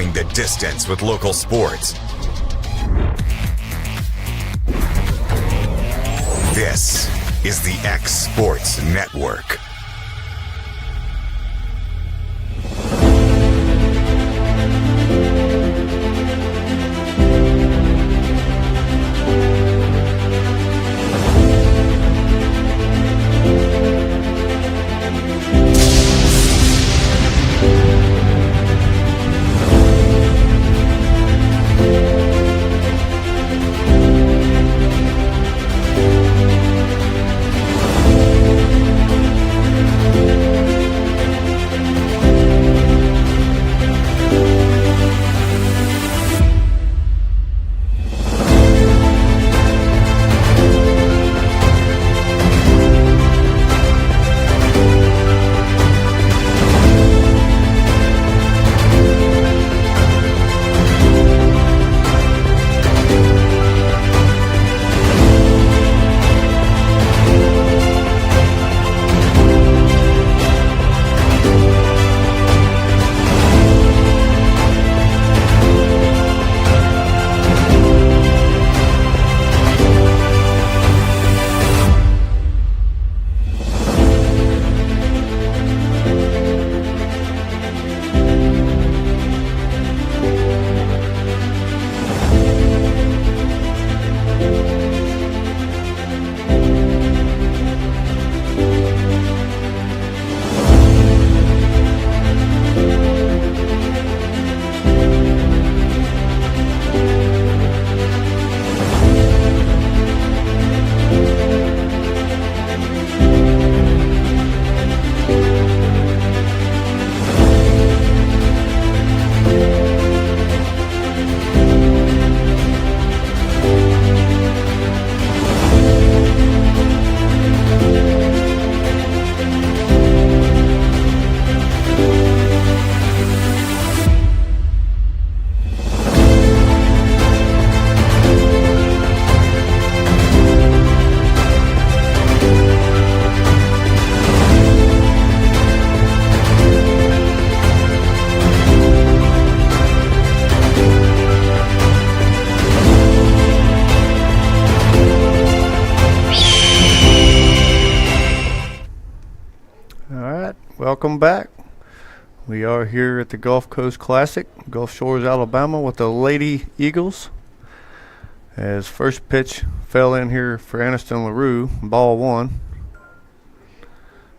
going the distance with local sports. This is the X Sports Network. Welcome back. We are here at the Gulf Coast Classic, Gulf Shores, Alabama, with the Lady Eagles. As first pitch fell in here for Aniston LaRue, ball one.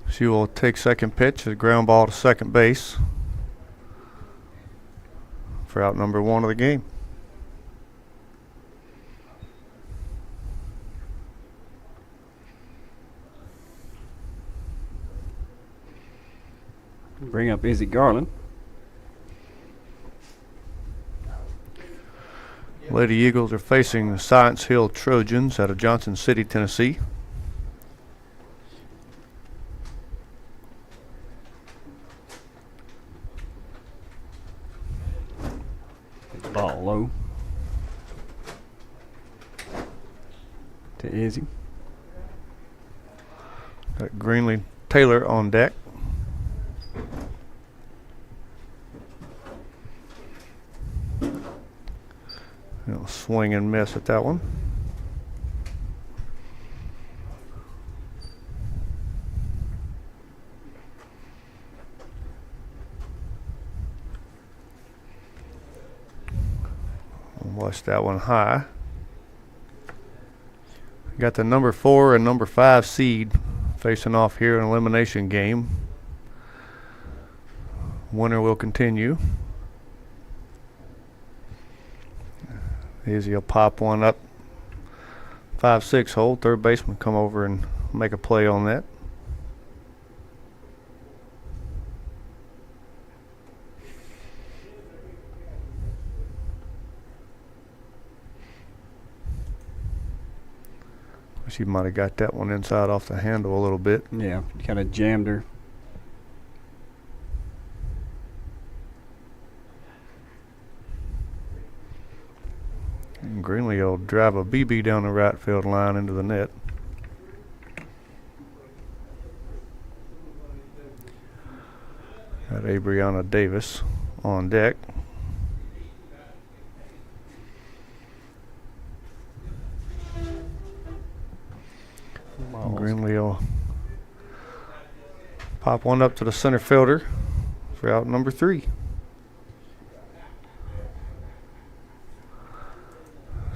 She will take second pitch, a ground ball to second base for out number one of the game. Bring up Izzy Garland. Lady Eagles are facing the Science Hill Trojans out of Johnson City, Tennessee. Ball low to Izzy. Got Greenlee Taylor on deck. Swing and miss at that one. Watch that one high. Got the number 4 and number 5 seed facing off here in an elimination game. Winner will continue. Izzy will pop one up 5-6 hole. Third baseman come over and make a play on that. She might have got that one inside off the handle a little bit. Yeah, kind of jammed her. And Greenlee will drive a BB down the right field line into the net. Got Abriana Davis on deck. Pop one up to the center fielder for out number 3.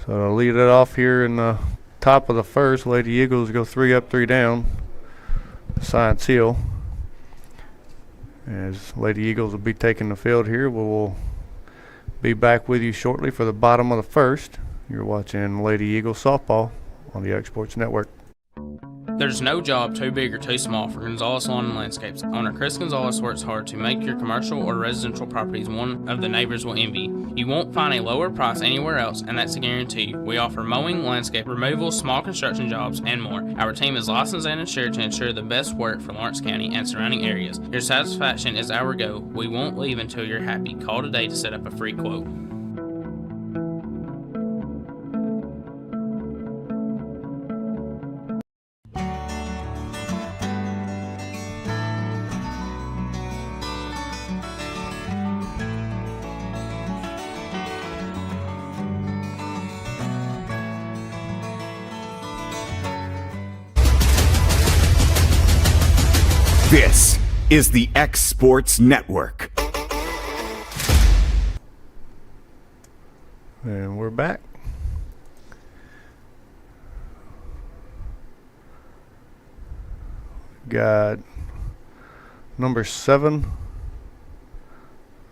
So to lead it off here in the top of the first, Lady Eagles go 3 up, 3 down. Science Hill. As Lady Eagles will be taking the field here, we will be back with you shortly for the bottom of the first. You're watching Lady Eagles softball on the X Sports Network. There's no job too big or too small for Gonzalez Lawn and Landscapes. Owner Chris Gonzalez works hard to make your commercial or residential properties one of the neighbors will envy. You won't find a lower price anywhere else, and that's a guarantee. We offer mowing, landscape removal, small construction jobs, and more. Our team is licensed and insured to ensure the best work for Lawrence County and surrounding areas. Your satisfaction is our goal. We won't leave until you're happy. Call today to set up a free quote. This is the X Sports Network. And we're back. Got number 7,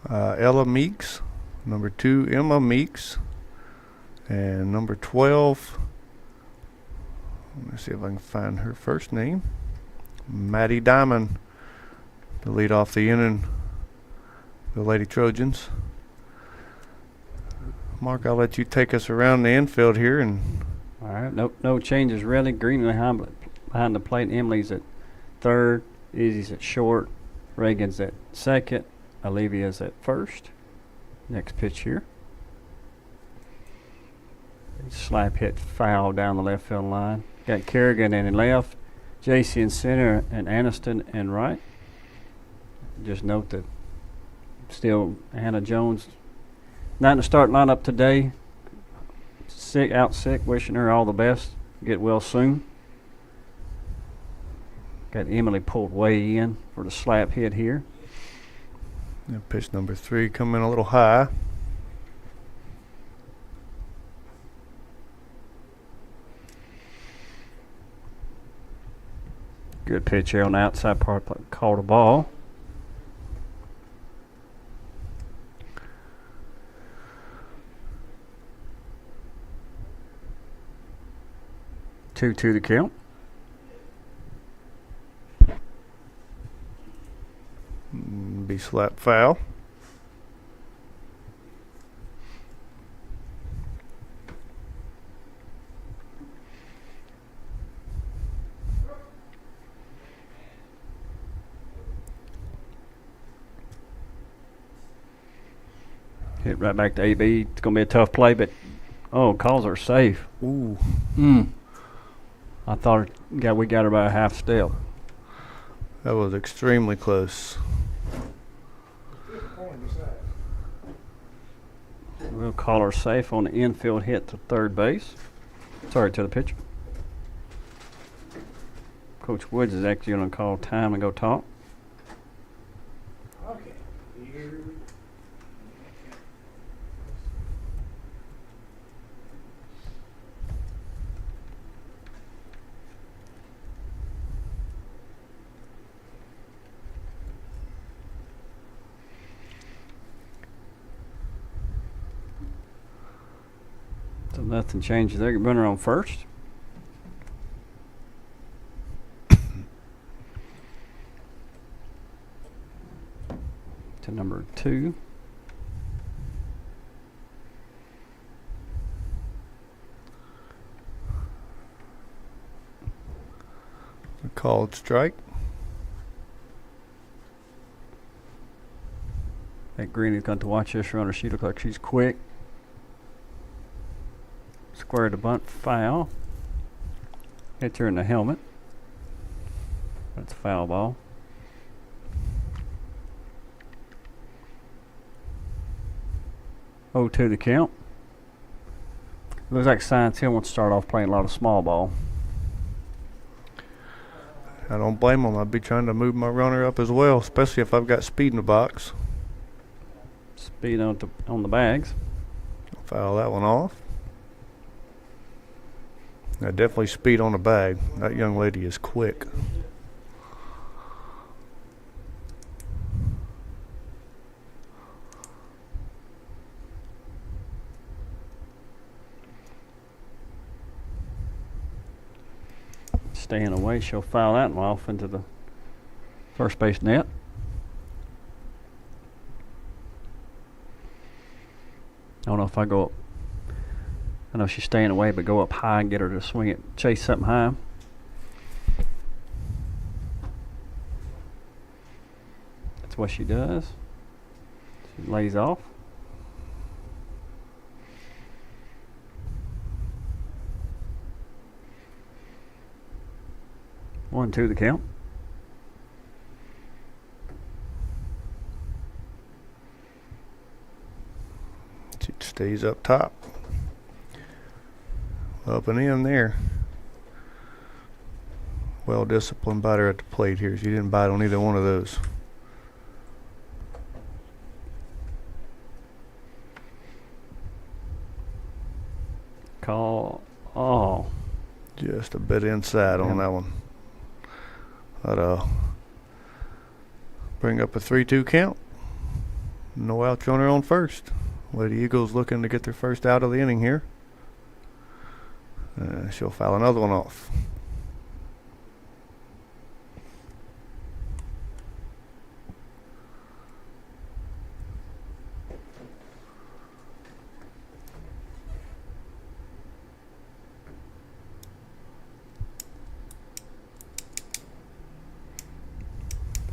Ella Meeks. Number 2, Emma Meeks. And number 12, let me see if I can find her first name. Maddie Diamond to lead off the inning, the Lady Trojans. Mark, I'll let you take us around the infield here. And All right, no changes really. Green behind the plate. Emily's at third. Izzy's at short. Reagan's at second. Olivia's at first. Next pitch here. Slap hit foul down the left field line. Got Kerrigan in left. JC in center, and Aniston in right. Just note that still Hannah Jones not in the start lineup today. Out sick, wishing her all the best. Get well soon. Got Emily pulled way in for the slap hit here. pitch number 3 coming a little high. Good pitch here on the outside part, called a ball. Two the count. Be slap foul. Hit right back to AB. It's going to be a tough play, but calls are safe. Ooh. I thought we got her by a half step. That was extremely close. We'll call her safe on the infield hit to third base. Sorry to the pitcher. Coach Woods is actually going to call time and go talk. Okay. So nothing changes there. Runner on first. To number 2. A called strike. That Greeny's got to watch this runner. She looks like she's quick. Square to bunt foul. Hit her in the helmet. That's a foul ball. Oh, 2 the count. Looks like Science Hill wants to start off playing a lot of small ball. I don't blame them. I'd be trying to move my runner up as well, especially if I've got speed in the box. Speed on the bags. Foul that one off. Definitely speed on the bag. That young lady is quick. Staying away, she'll foul that one off into the first base net. I don't know if I go up. I know she's staying away, but go up high and get her to swing it, chase something high. That's what she does. She lays off. One, two, the count. She stays up top. Up and in there. Well disciplined batter at the plate here. She didn't bite on either one of those. Call. Oh. Just a bit inside on that one. That'll bring up a 3-2 count. No outs runner on first. Lady Eagles looking to get their first out of the inning here. She'll foul another one off.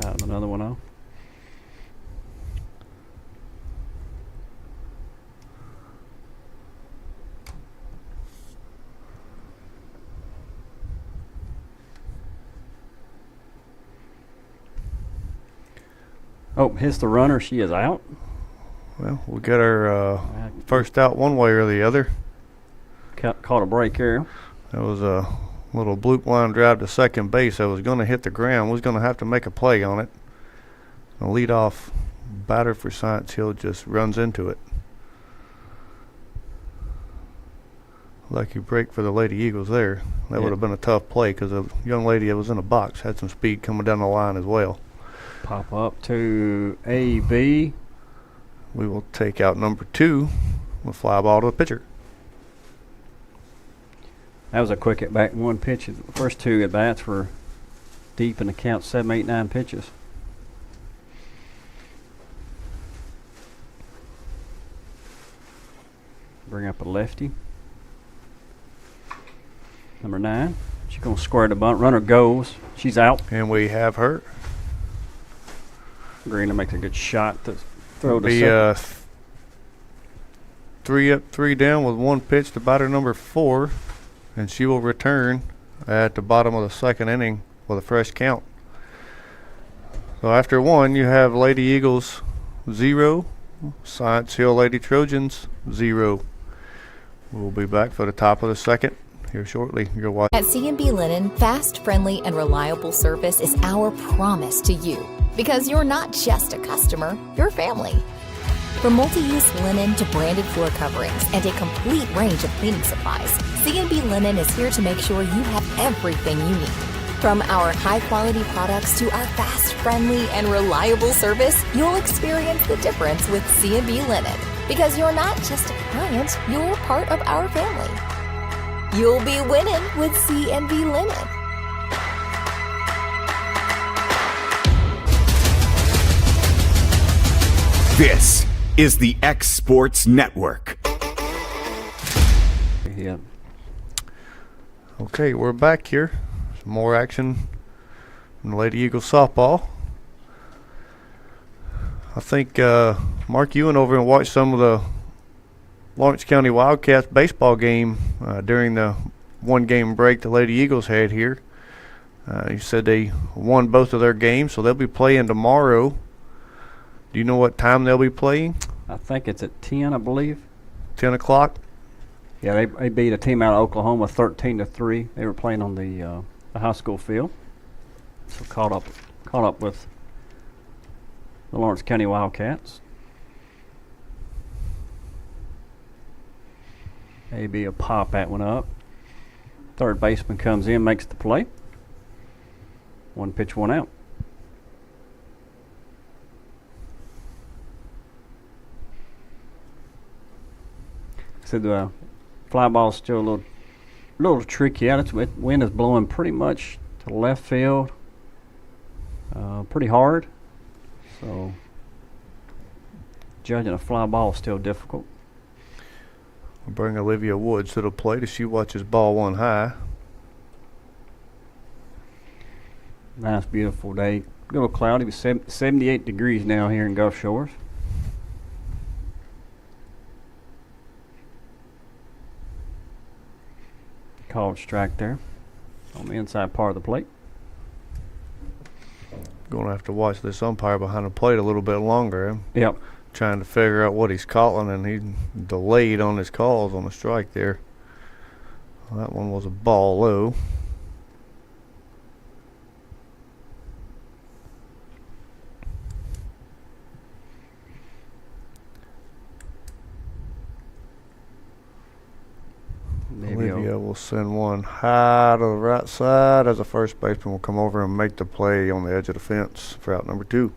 Foul another one off. Oh, hits the runner. She is out. Well, we got our first out one way or the other. Caught a break here. That was a little bloop line drive to second base. I was going to hit the ground. Was going to have to make a play on it. The leadoff batter for Science Hill just runs into it. Lucky break for the Lady Eagles there. That would have been a tough play because the young lady that was in the box had some speed coming down the line as well. Pop up to AB. We will take out number 2 with fly ball to the pitcher. That was a quick at bat. One pitch. The first 2 at bats were deep in the count. 7, 8, 9 pitches. Bring up a lefty. Number 9. She's gonna square the bunt. Runner goes. She's out. And we have her. Greener makes a good shot to throw to Be second. 3 up, 3 down with 1 pitch to batter number 4, and she will return at the bottom of the second inning with a fresh count. So after 1, you have Lady Eagles 0, Science Hill Lady Trojans 0. We'll be back for the top of the second here shortly. You're watching. At C&B Linen, fast, friendly, and reliable service is our promise to you. Because you're not just a customer, you're family. From multi-use linen to branded floor coverings and a complete range of cleaning supplies, C&B Linen is here to make sure you have everything you need. From our high-quality products to our fast, friendly, and reliable service, you'll experience the difference with C&B Linen. Because you're not just a client, you're part of our family. You'll be winning with C&B Linen. This is the X Sports Network. Yeah. Okay, we're back here. Some more action from the Lady Eagles softball. I think Mark, you went over and watched some of the Lawrence County Wildcats baseball game during the 1-game break the Lady Eagles had here. You said they won both of their games, so they'll be playing tomorrow. Do you know what time they'll be playing? I think it's at 10, I believe. 10 o'clock? Yeah, they beat a team out of Oklahoma 13-3. They were playing on the high school field. So caught up with the Lawrence County Wildcats. Maybe a pop that one up. Third baseman comes in, makes the play. 1 pitch, 1 out. So the fly ball's still a little tricky out. The wind is blowing pretty much to left field, pretty hard. So judging a fly ball is still difficult. We'll bring Olivia Woods to the plate as she watches ball one high. Nice, beautiful day. A little cloudy, but 78 degrees now here in Gulf Shores. Called strike there on the inside part of the plate. Going to have to watch this umpire behind the plate a little bit longer. Yep. Trying to figure out what he's calling, and he delayed on his calls on the strike there. Well, that one was a ball low. Olivia will send one high to the right side as the first baseman will come over and make the play on the edge of the fence for out number 2.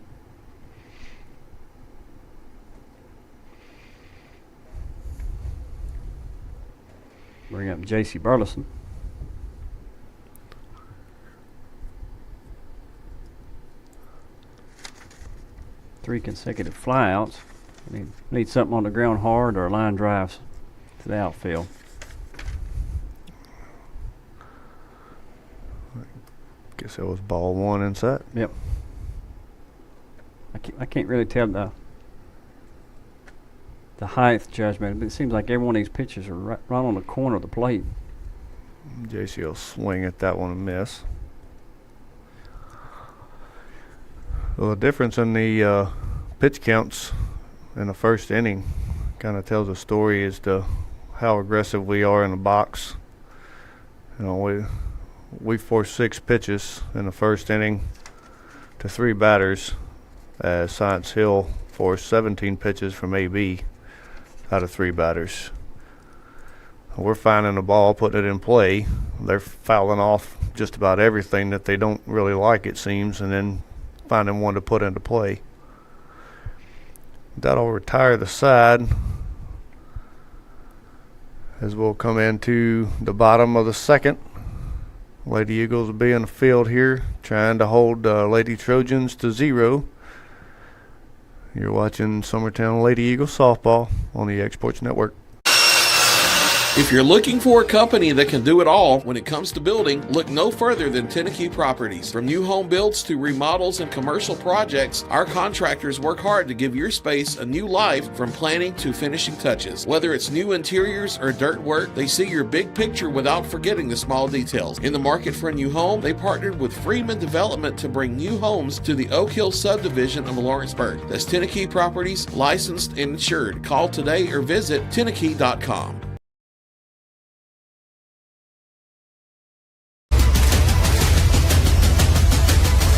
Bring up J.C. Burleson. Three consecutive flyouts. Need something on the ground hard or line drives to the outfield. Guess that was ball 1 inside. Yep. I can't really tell the height judgment, but it seems like every one of these pitches are right on the corner of the plate. JC will swing at that one and miss. Well, the difference in the pitch counts in the first inning kind of tells a story as to how aggressive we are in the box. You know, we forced 6 pitches in the first inning to 3 batters, as Science Hill forced 17 pitches from AB out of 3 batters. We're finding the ball, putting it in play. They're fouling off just about everything that they don't really like, it seems, and then finding one to put into play. That'll retire the side as we'll come into the bottom of the second. Lady Eagles will be in the field here trying to hold Lady Trojans to 0. You're watching Summertown Lady Eagles softball on the Exports Network. If you're looking for a company that can do it all when it comes to building, look no further than Tenneke Properties. From new home builds to remodels and commercial projects, our contractors work hard to give your space a new life from planning to finishing touches. Whether it's new interiors or dirt work, they see your big picture without forgetting the small details. In the market for a new home, they partnered with Freeman Development to bring new homes to the Oak Hill subdivision of Lawrenceburg. That's Tenneke Properties, licensed and insured. Call today or visit Tenneke.com.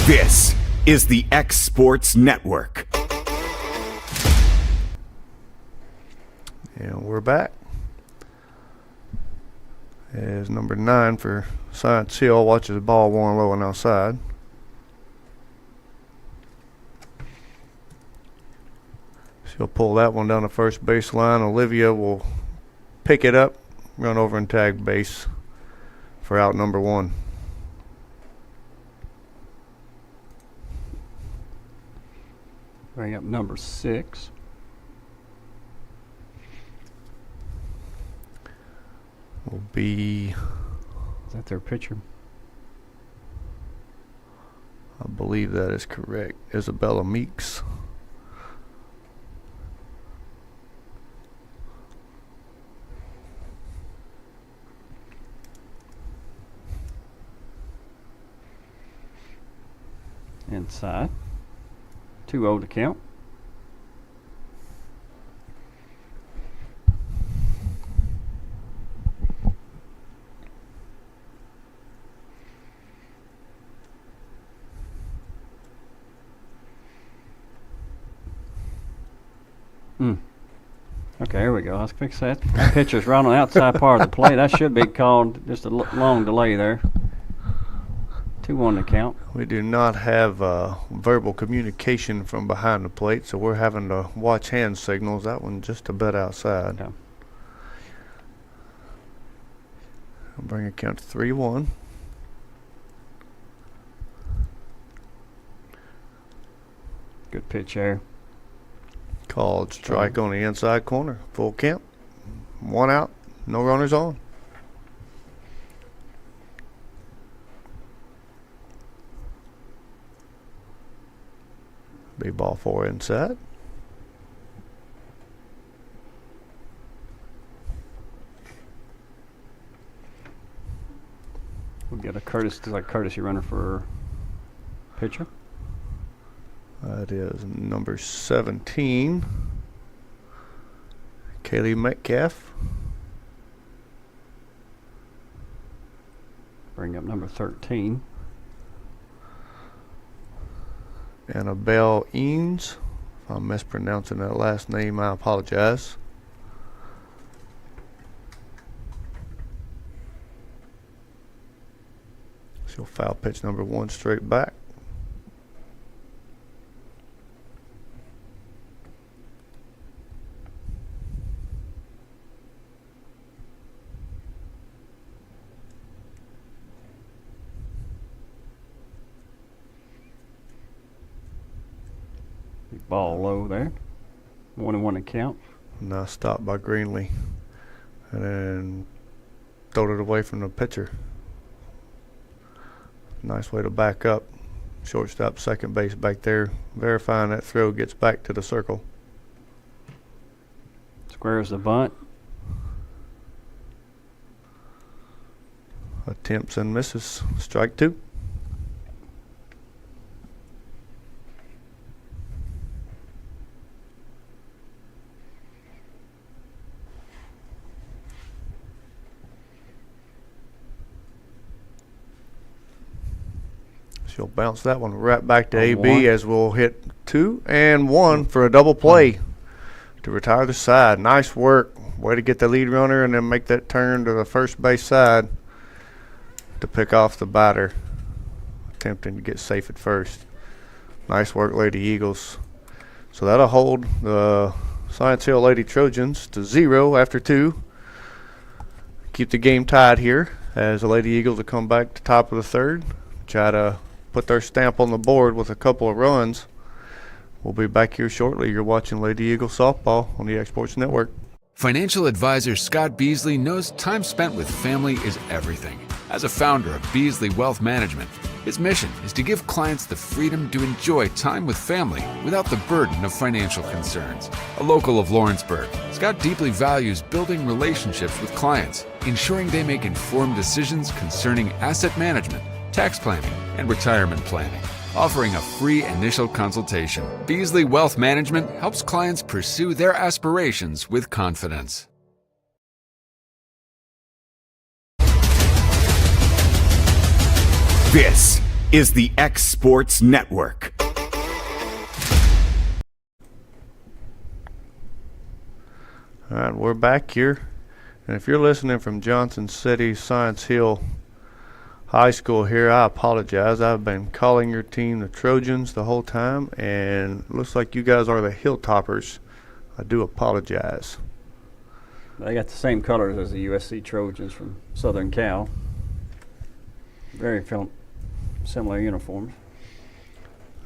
This is the X Sports Network. And we're back. As number 9 for Science Hill watches the ball one low and outside. She'll pull that one down the first baseline. Olivia will pick it up, run over and tag base for out number 1. Bring up number 6. Will be, Is that their pitcher? I believe that is correct, Isabella Meeks. Inside. 2-0 to count. Okay, here we go. I was fixing that. The pitcher's right on the outside part of the plate. That should be called just a long delay there. 2-1 to count. We do not have verbal communication from behind the plate, so we're having to watch hand signals. That one just a bit outside. Yeah. I'll bring it count to 3-1. Good pitch there. Called strike on the inside corner. Full count. 1 out. No runners on. Be ball 4 inside. We'll get a courtesy runner for pitcher. That is number 17, Kaylee Metcalf. Bring up number 13. Annabelle Eanes. If I'm mispronouncing that last name, I apologize. She'll foul pitch number 1 straight back. Ball low there. 1-1 to count. Nice stop by Greenlee. And then throwed it away from the pitcher. Nice way to back up. Shortstop, second base back there. Verifying that throw gets back to the circle. Squares the bunt. Attempts and misses. Strike 2. She'll bounce that one right back to AB as we'll hit 2 and 1 for a double play to retire the side. Nice work. Way to get the lead runner and then make that turn to the first base side to pick off the batter, attempting to get safe at first. Nice work, Lady Eagles. So that'll hold the Science Hill Lady Trojans to 0 after 2. Keep the game tied here as the Lady Eagles will come back to top of the third. Try to put their stamp on the board with a couple of runs. We'll be back here shortly. You're watching Lady Eagle Softball on the Exports Network. Financial advisor Scott Beasley knows time spent with family is everything. As a founder of Beasley Wealth Management, his mission is to give clients the freedom to enjoy time with family without the burden of financial concerns. A local of Lawrenceburg, Scott deeply values building relationships with clients, ensuring they make informed decisions concerning asset management, tax planning, and retirement planning, offering a free initial consultation. Beasley Wealth Management helps clients pursue their aspirations with confidence. This is the X Sports Network. All right, we're back here. And if you're listening from Johnson City, Science Hill High School here, I apologize. I've been calling your team the Trojans the whole time, and it looks like you guys are the Hilltoppers. I do apologize. They got the same colors as the USC Trojans from Southern Cal. Very similar uniforms.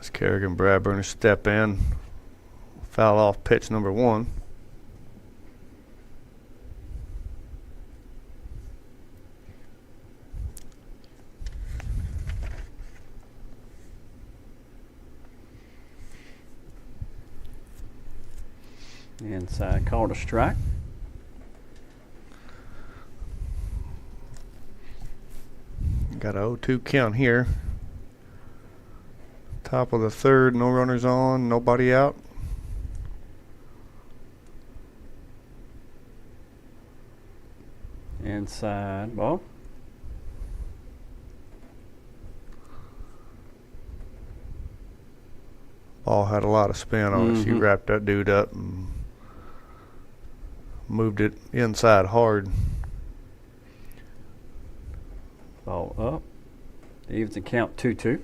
As Kerrigan Bradburn step in, foul off pitch number 1. Inside, called a strike. Got a 0-2 count here. Top of the third, no runners on, nobody out. Inside ball. Ball had a lot of spin on it. She wrapped that dude up and moved it inside hard. Ball up. Evens the count 2-2.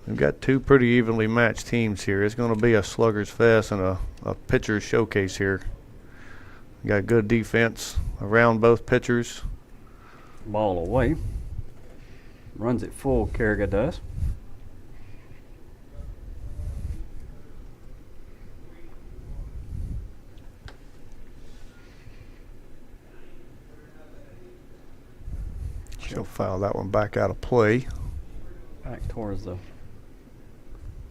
We've got two pretty evenly matched teams here. It's going to be a slugger's fest and a pitcher's showcase here. We got good defense around both pitchers. Ball away. Runs it full, Kerrigan does. She'll foul that one back out of play. Back towards the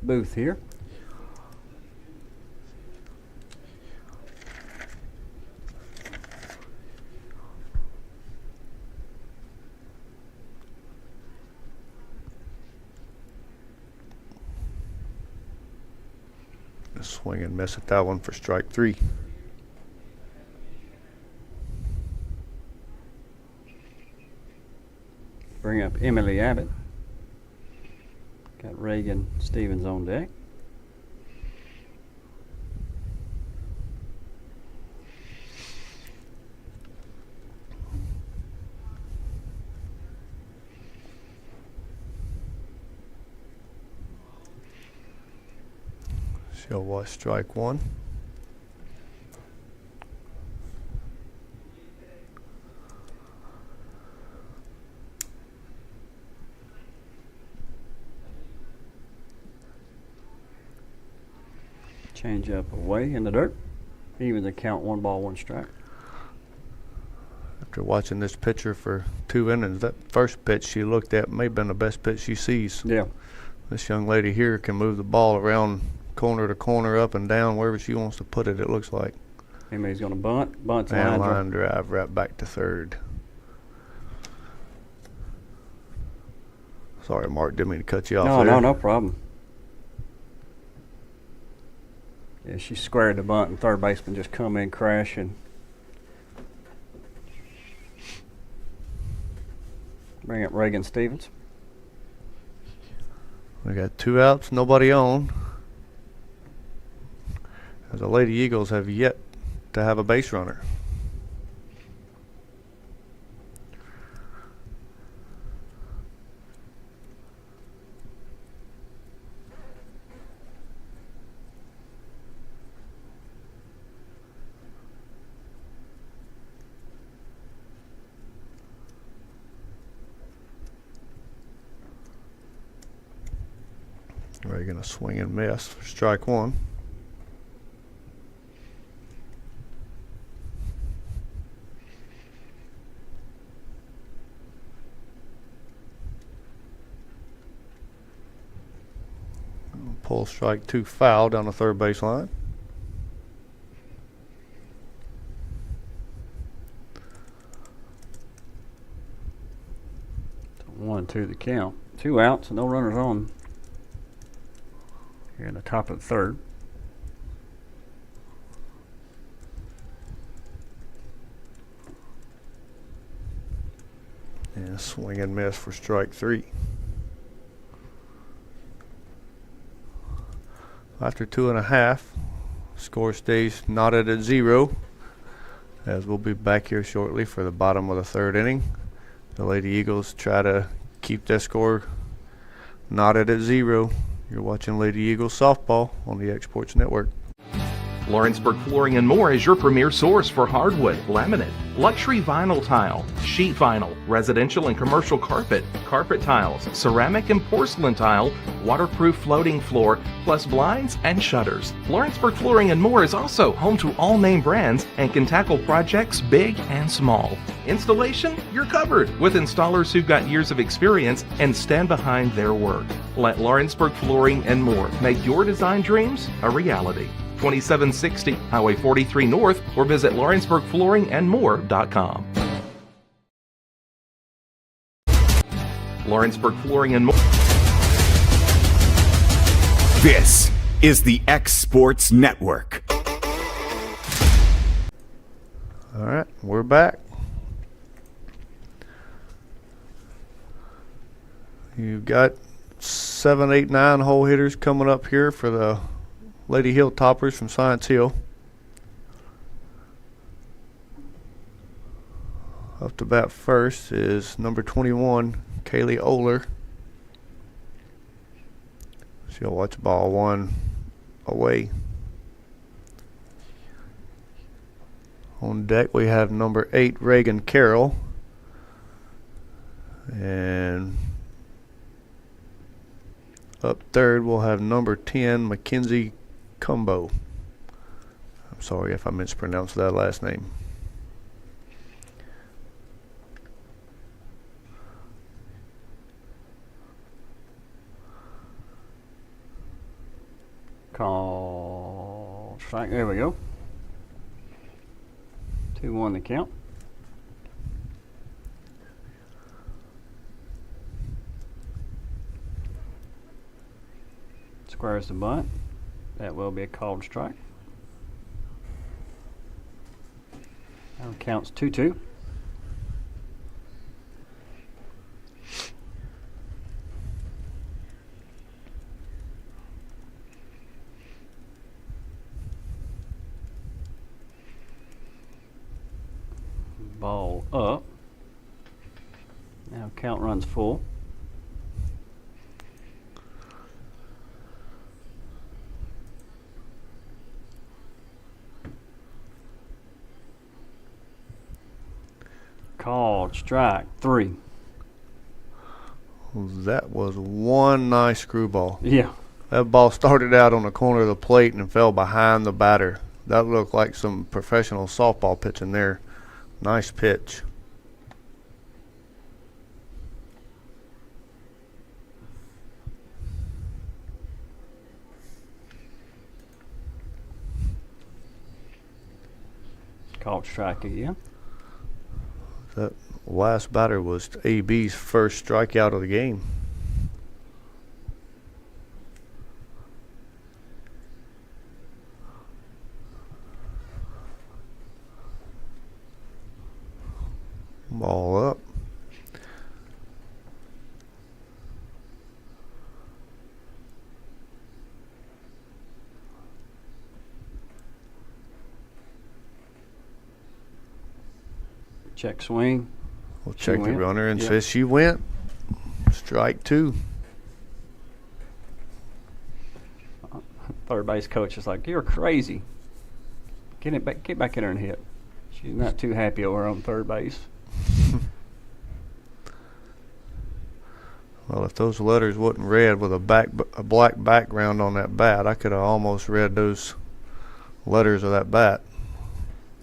booth here. Swing and miss at that one for strike 3. Bring up Emily Abbott. Got Reagan Stevens on deck. She'll watch strike 1. Change up away in the dirt. Even the count 1 ball, 1 strike. After watching this pitcher for 2 innings, that first pitch she looked at may have been the best pitch she sees. Yeah. This young lady here can move the ball around corner to corner, up and down, wherever she wants to put it, it looks like. Emily's going to bunt. Bunts And line line drive right back to third. Sorry, Mark, didn't mean to cut you off there. No problem. Yeah, she squared the bunt, and third baseman just come in crashing. Bring up Reagan Stevens. We got 2 outs, nobody on. As the Lady Eagles have yet to have a base runner. We're going to swing and miss for strike 1. Pull strike 2 foul down the third base line. One, two, the count. 2 outs, no runners on. Here in the top of the third. And swing and miss for strike 3. After 2.5, score stays knotted at 0, as we'll be back here shortly for the bottom of the third inning. The Lady Eagles try to keep that score knotted at 0. You're watching Lady Eagles softball on the Exports Network. Lawrenceburg Flooring and More is your premier source for hardwood, laminate, luxury vinyl tile, sheet vinyl, residential and commercial carpet, carpet tiles, ceramic and porcelain tile, waterproof floating floor, plus blinds and shutters. Lawrenceburg Flooring and More is also home to all name brands and can tackle projects big and small. Installation, you're covered with installers who've got years of experience and stand behind their work. Let Lawrenceburg Flooring and More make your design dreams a reality. 2760 Highway 43 North, or visit LawrenceburgFlooringandMore.com. Lawrenceburg Flooring and More. This is the X Sports Network. All right, we're back. You've got 7, 8, 9 hole hitters coming up here for the Lady Hilltoppers from Science Hill. Up to bat first is number 21, Kaylee Oler. She'll watch ball one away. On deck we have number 8, Reagan Carroll. And up third we'll have number 10, Mackenzie Cumbo. I'm sorry if I mispronounced that last name. Call strike. There we go. 2-1 the count. Squares the bunt. That will be a called strike. Now counts 2-2. Ball up. Now count runs full. Called strike 3. That was one nice screwball. Yeah. That ball started out on the corner of the plate and fell behind the batter. That looked like some professional softball pitching there. Nice pitch. Called strike again. That last batter was AB's first strikeout of the game. Ball up. Check swing. We'll check the went. runner and Yep. says she went. Strike 2. Third base coach is like, "You're crazy. Get back in there and hit." She's not too happy over on third base. Well, if those letters wasn't red with a black background on that bat, I could have almost read those letters of that bat.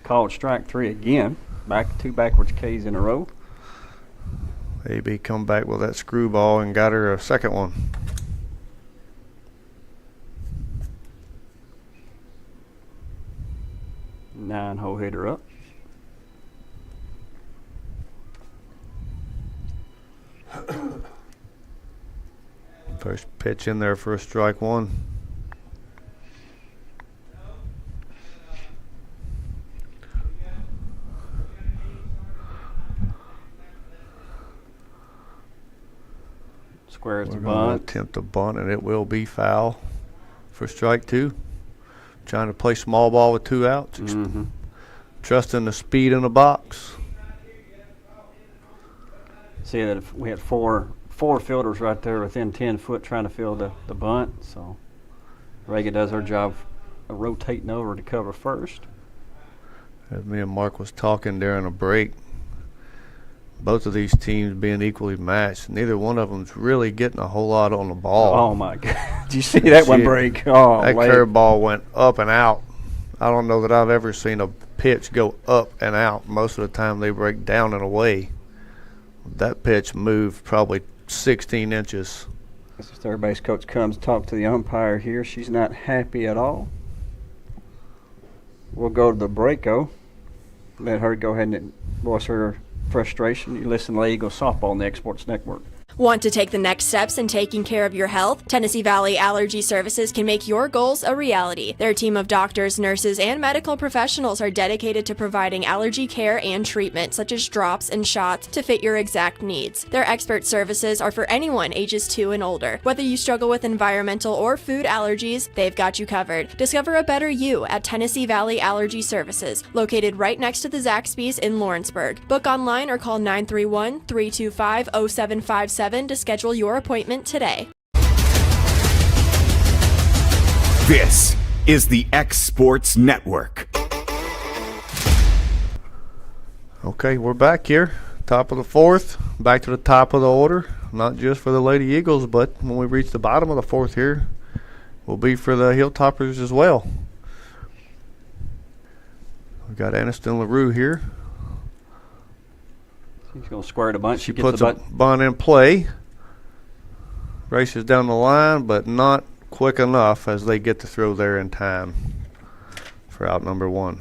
Called strike 3 again. Two backwards Ks in a row. AB come back with that screwball and got her a second one. Nine-hole hitter up. First pitch in there for a strike 1. Squares the We're going to bunt. attempt a bunt, and it will be foul for strike 2. Trying to play small ball with 2 outs. Mm-hmm. Trusting the speed in the box. See that if we had four fielders right there within 10 foot trying to field the bunt, so Reagan does her job of rotating over to cover first. As me and Mark was talking during a break, both of these teams being equally matched, neither one of them's really getting a whole lot on the ball. Oh my God! Did you see that one break? Oh, that late. curveball went up and out. I don't know that I've ever seen a pitch go up and out. Most of the time they break down and away. That pitch moved probably 16 inches. As the third base coach comes to talk to the umpire here, she's not happy at all. We'll go to the break-o. Let her go ahead and voice her frustration. You listen to Eagle Softball on the Exports Network. Want to take the next steps in taking care of your health? Tennessee Valley Allergy Services can make your goals a reality. Their team of doctors, nurses, and medical professionals are dedicated to providing allergy care and treatment, such as drops and shots, to fit your exact needs. Their expert services are for anyone ages 2 and older. Whether you struggle with environmental or food allergies, they've got you covered. Discover a better you at Tennessee Valley Allergy Services, located right next to the Zaxby's in Lawrenceburg. Book online or call 931-325-0757 to schedule your appointment today. This is the X Sports Network. Okay, we're back here. Top of the fourth. Back to the top of the order. Not just for the Lady Eagles, but when we reach the bottom of the fourth here, will be for the Hilltoppers as well. We've got Aniston LaRue here. She's going to square the bunt. She puts a bunt in play. Races down the line, but not quick enough as they get to throw there in time for out number one.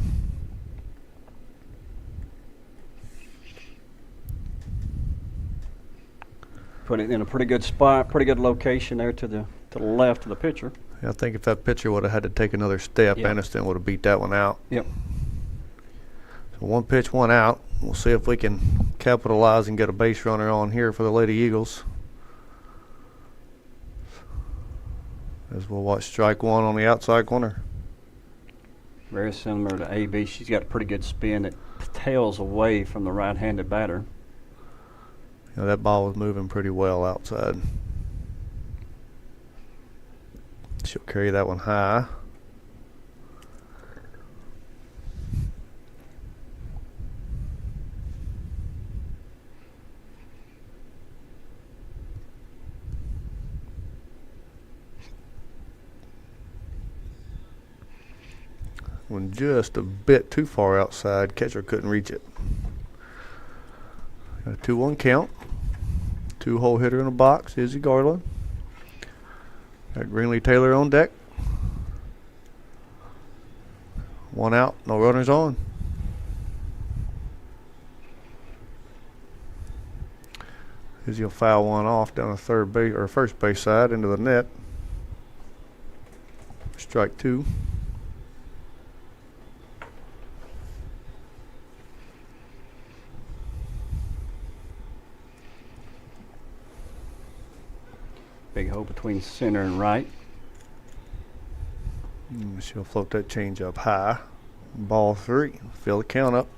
Put it in a pretty good spot, pretty good location there to the left of the pitcher. Yeah, I think if that pitcher would have had to take another step, Yep. Aniston would have beat that one out. Yep. So one pitch, one out. We'll see if we can capitalize and get a base runner on here for the Lady Eagles. As we'll watch strike one on the outside corner. Very similar to AB. She's got a pretty good spin that tails away from the right-handed batter. You know, that ball was moving pretty well outside. She'll carry that one high. Went just a bit too far outside. Catcher couldn't reach it. Got a 2-1 count. 2-hole hitter in the box, Izzy Garland. Got Greenlee Taylor on deck. 1 out, no runners on. Izzy will foul one off down the third base or first base side into the net. Strike 2. Big hole between center and right. She'll float that change up high. Ball 3. Fill the count up.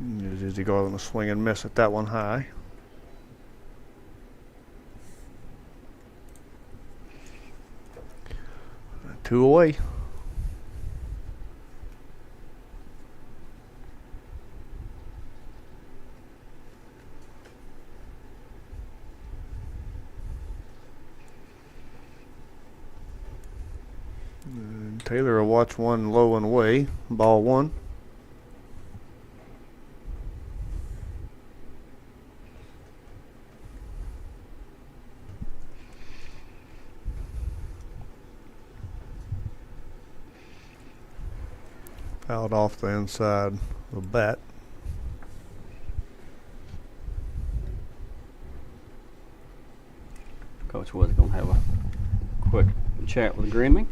There's Izzy Garland a swing and miss at that one high. Two away. And Taylor will watch one low and away. Ball 1. Fouled off the inside of the bat. Coach was going to have a quick chat with Greenlee.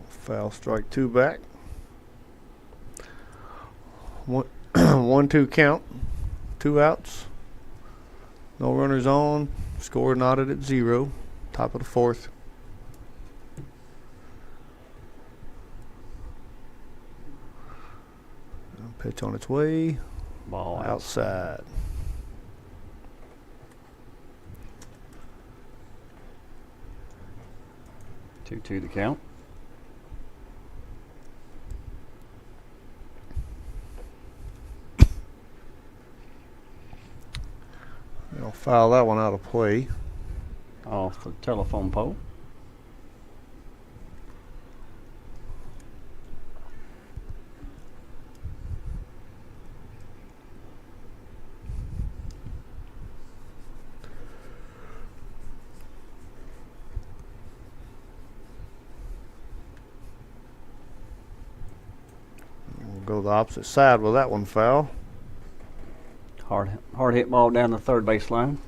Foul, strike 2 back. 1-2 count. 2 outs. No runners on. Score knotted at 0. Top of the fourth. Pitch on its way. Ball outside. Two the count. They'll foul that one out of play. off the telephone pole. We'll go the opposite side with that one foul. Hard hit ball down the third base line.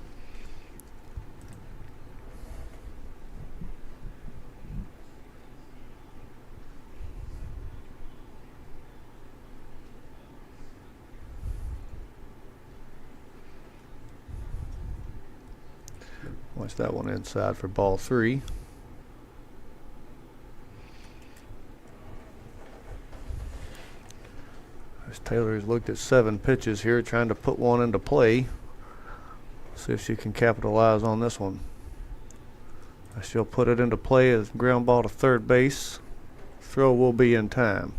Watch that one inside for ball 3. As Taylor has looked at 7 pitches here, trying to put one into play. See if she can capitalize on this one. She'll put it into play as ground ball to third base. Throw will be in time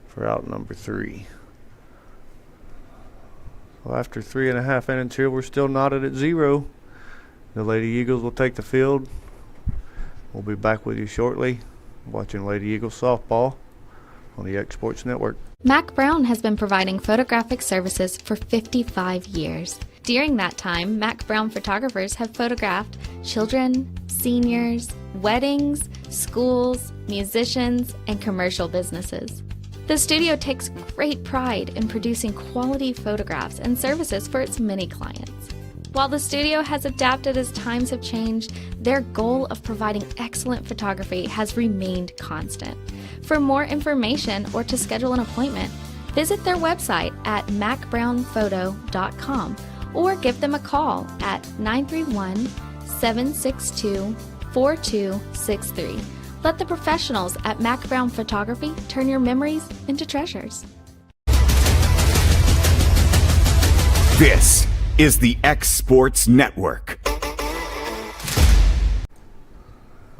for out number 3. Well, after 3.5 innings here, we're still knotted at 0. The Lady Eagles will take the field. We'll be back with you shortly, watching Lady Eagles softball on the X Sports Network. Mac Brown has been providing photographic services for 55 years. During that time, Mac Brown photographers have photographed children, seniors, weddings, schools, musicians, and commercial businesses. The studio takes great pride in producing quality photographs and services for its many clients. While the studio has adapted as times have changed, their goal of providing excellent photography has remained constant. For more information or to schedule an appointment, visit their website at macbrownphoto.com or give them a call at 931-762-4263. Let the professionals at Mac Brown Photography turn your memories into treasures. This is the X Sports Network.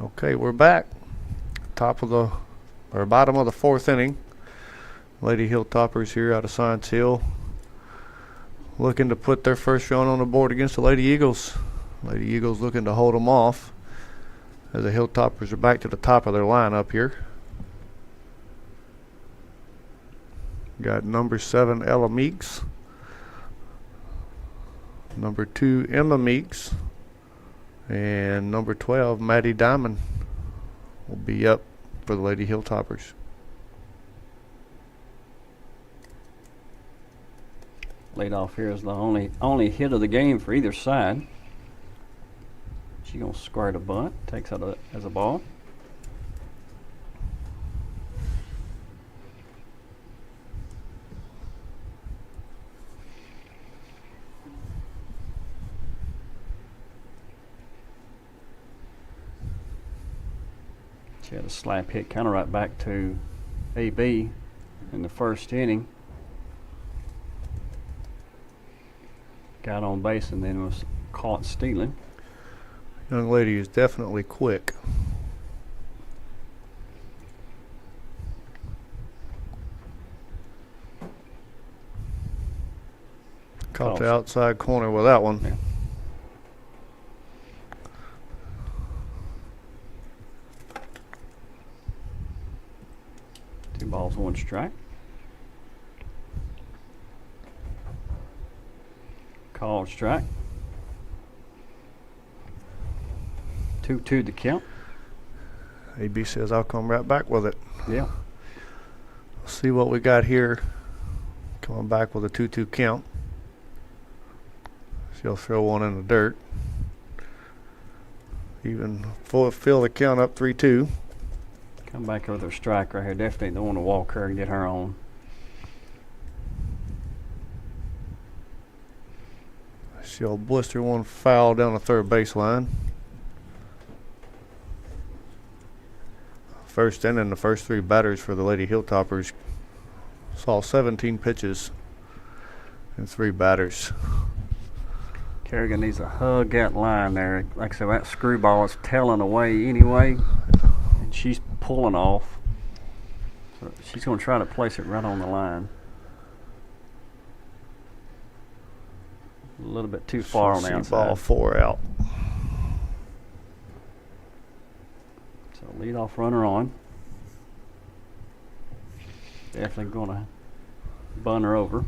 Okay, we're back. Bottom of the 4th inning. Lady Hilltoppers here out of Science Hill, looking to put their first run on the board against the Lady Eagles. Lady Eagles looking to hold them off, as the Hilltoppers are back to the top of their lineup here. Got number 7, Ella Meeks. Number 2, Emma Meeks. And number 12, Maddie Diamond, will be up for the Lady Hilltoppers. Lead off here is the only hit of the game for either side. She's going to square the bunt, takes out as a ball. She had a slap hit kind of right back to AB in the first inning. Got on base and then was caught stealing. Young lady is definitely quick. Caught the outside corner with that one. Yeah. 2 balls, 1 strike. Called strike. 2-2 the count. AB says I'll come right back with it. Yeah. See what we got here. Coming back with a 2-2 count. She'll throw one in the dirt. Even fill the count up 3-2. Come back with her strike right here. Definitely don't want to walk her and get her on. She'll blister one foul down the third baseline. First inning, the first 3 batters for the Lady Hilltoppers saw 17 pitches and 3 batters. Kerrigan needs to hug that line there. Like I said, that screwball is tailing away anyway, and she's pulling off. So she's going to try to place it right on the line. A little bit too far on the See outside. ball 4 out. So lead off runner on. Definitely going to bun her over.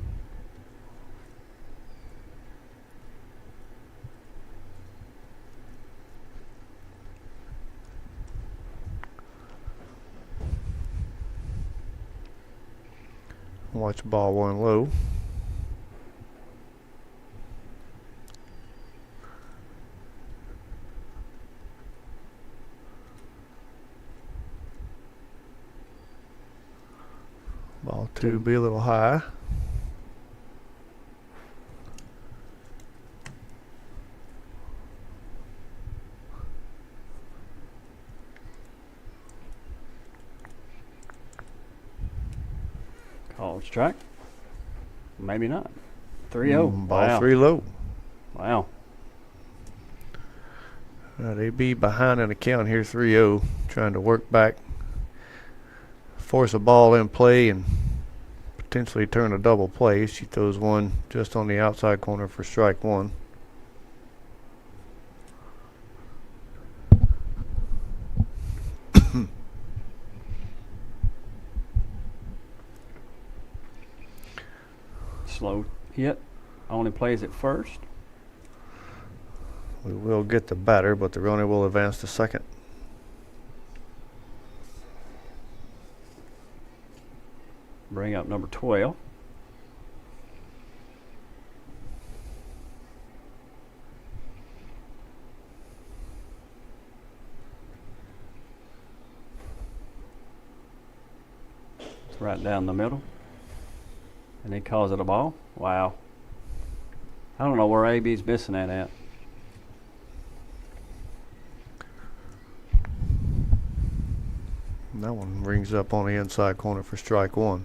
Watch ball 1 low. Ball 2 be a little high. Called strike. Maybe not. 3-0. Ball Wow. 3 low. Wow. They be behind in the count here 3-0, trying to work back, force a ball in play, and potentially turn a double play. She throws one just on the outside corner for strike 1. Slow hit. Only plays at first. We will get the batter, but the runner will advance to second. Bring up number 12. It's right down the middle. And he calls it a ball. Wow. I don't know where AB's missing that at. And that one rings up on the inside corner for strike 1.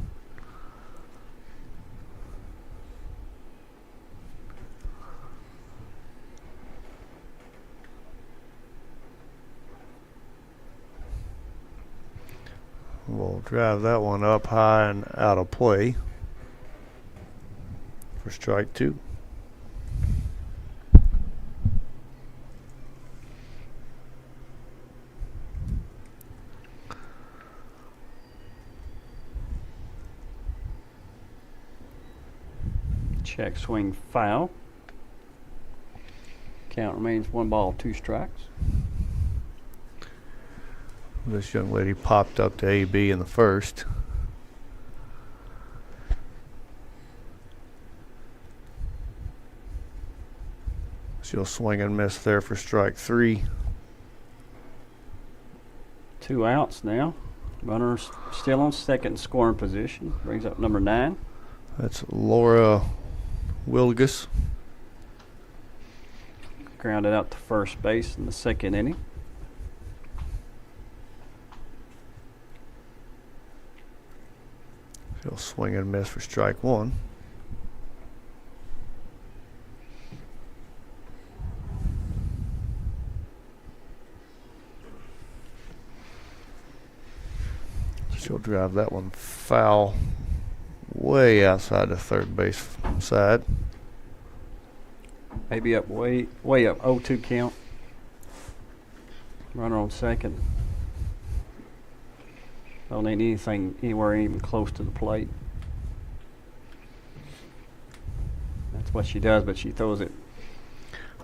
We'll drive that one up high and out of play for strike 2. Check swing foul. Count remains 1 ball, 2 strikes. This young lady popped up to AB in the first. She'll swing and miss there for strike 3. 2 outs now. Runner's still on second scoring position. Brings up number 9. That's Laura Wilgus. Grounded out to first base in the second inning. She'll swing and miss for strike 1. She'll drive that one foul way outside the third base side. Maybe up way up, 0-2 count. Runner on second. Don't need anything anywhere even close to the plate. That's what she does, but she throws it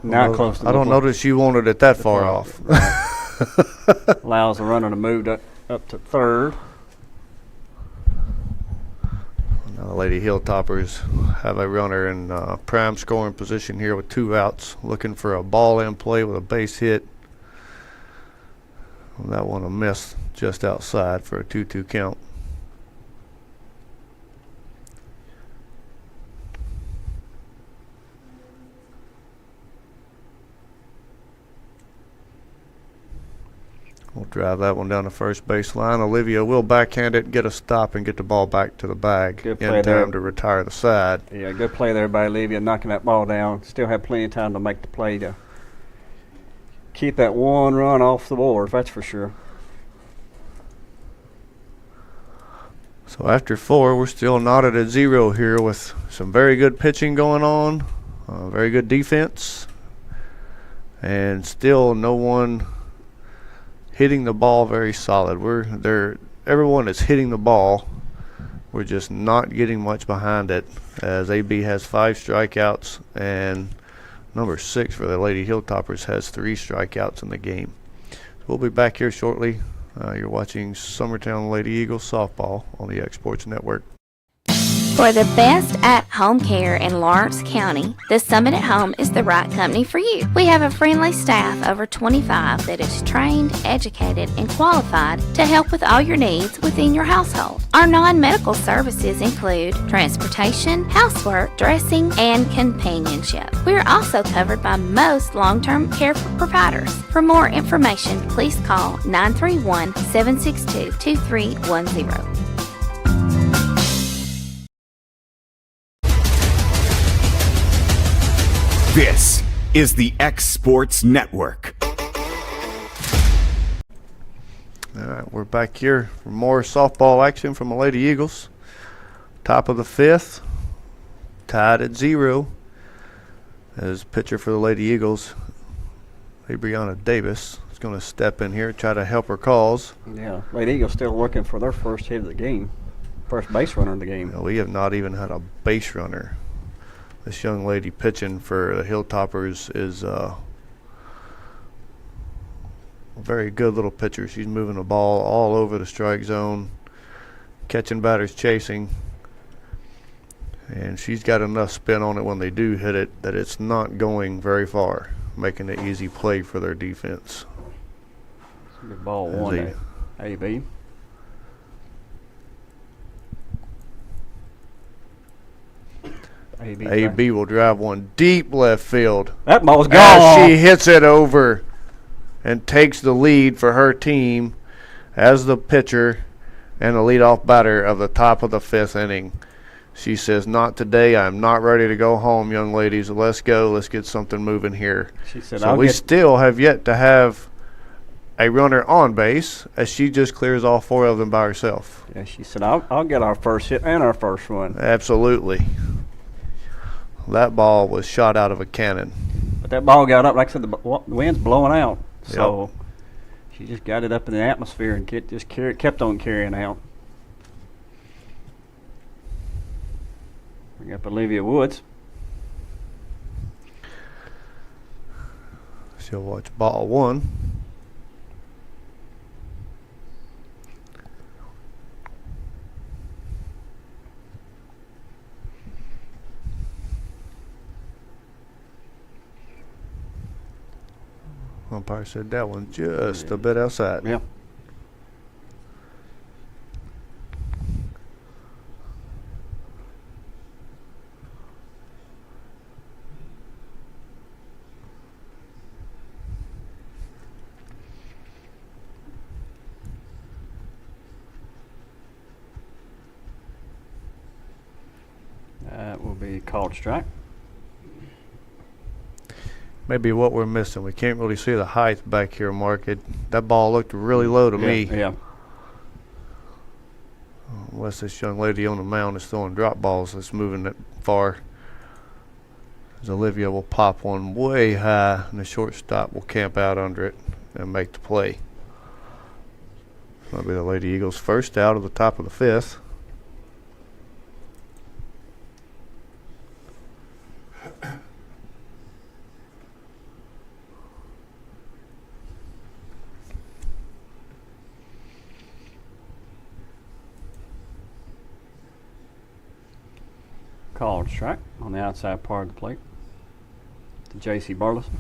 not close to the I don't plate. notice you wanted it that far off. Right. Allows the runner to move up to third. Now the Lady Hilltoppers have a runner in prime scoring position here with 2 outs, looking for a ball in play with a base hit. And that one will miss just outside for a 2-2 count. We'll drive that one down the first base line. Olivia will backhand it, get a stop, and get the ball back to the bag Good in play there. time to retire the side. Yeah, good play there by Olivia, knocking that ball down. Still have plenty of time to make the play to keep that 1 run off the board, that's for sure. So after 4, we're still knotted at 0 here with some very good pitching going on. Very good defense. And still no one hitting the ball very solid. Everyone is hitting the ball. We're just not getting much behind it, as AB has 5 strikeouts and number 6 for the Lady Hilltoppers has 3 strikeouts in the game. We'll be back here shortly. You're watching Summertown Lady Eagles softball on the X Sports Network. For the best at-home care in Lawrence County, the Summit at Home is the right company for you. We have a friendly staff over 25 that is trained, educated, and qualified to help with all your needs within your household. Our non-medical services include transportation, housework, dressing, and companionship. We are also covered by most long-term care providers. For more information, please call 931-762-2310. This is the X Sports Network. All right, we're back here for more softball action from the Lady Eagles. Top of the 5th, tied at 0. As pitcher for the Lady Eagles, Brianna Davis, is going to step in here, try to help her cause. Yeah, Lady Eagles still looking for their first hit of the game, first base runner of the game. We have not even had a base runner. This young lady pitching for the Hilltoppers is a very good little pitcher. She's moving the ball all over the strike zone, catching batters, chasing. And she's got enough spin on it when they do hit it that it's not going very far, making it easy play for their defense. Good ball one, AB. AB will drive one deep left field. That ball's gone. As she hits it over and takes the lead for her team as the pitcher and the leadoff batter of the top of the 5th inning. She says, "Not today. I'm not ready to go home, young ladies. Let's go. Let's get something moving here." She said, so we still have yet to have a runner on base, as she just clears all 4 of them by herself. Yeah, she said, I'll get our first hit and our first one. Absolutely. That ball was shot out of a cannon. But that ball got up, like I said, the wind's blowing out. So she just got it up in the atmosphere and kept on carrying out. Bring up Olivia Woods. She'll watch ball 1. Umpire said that one just a bit outside. Yeah. That will be called strike. Maybe what we're missing. We can't really see the height back here, Mark. That ball looked really low to me. Yeah. Unless this young lady on the mound is throwing drop balls that's moving it far. As Olivia will pop one way high, and the shortstop will camp out under it and make the play. That'll be the Lady Eagles' first out of the top of the 5th. Called strike on the outside part of the plate to J.C. Burleson.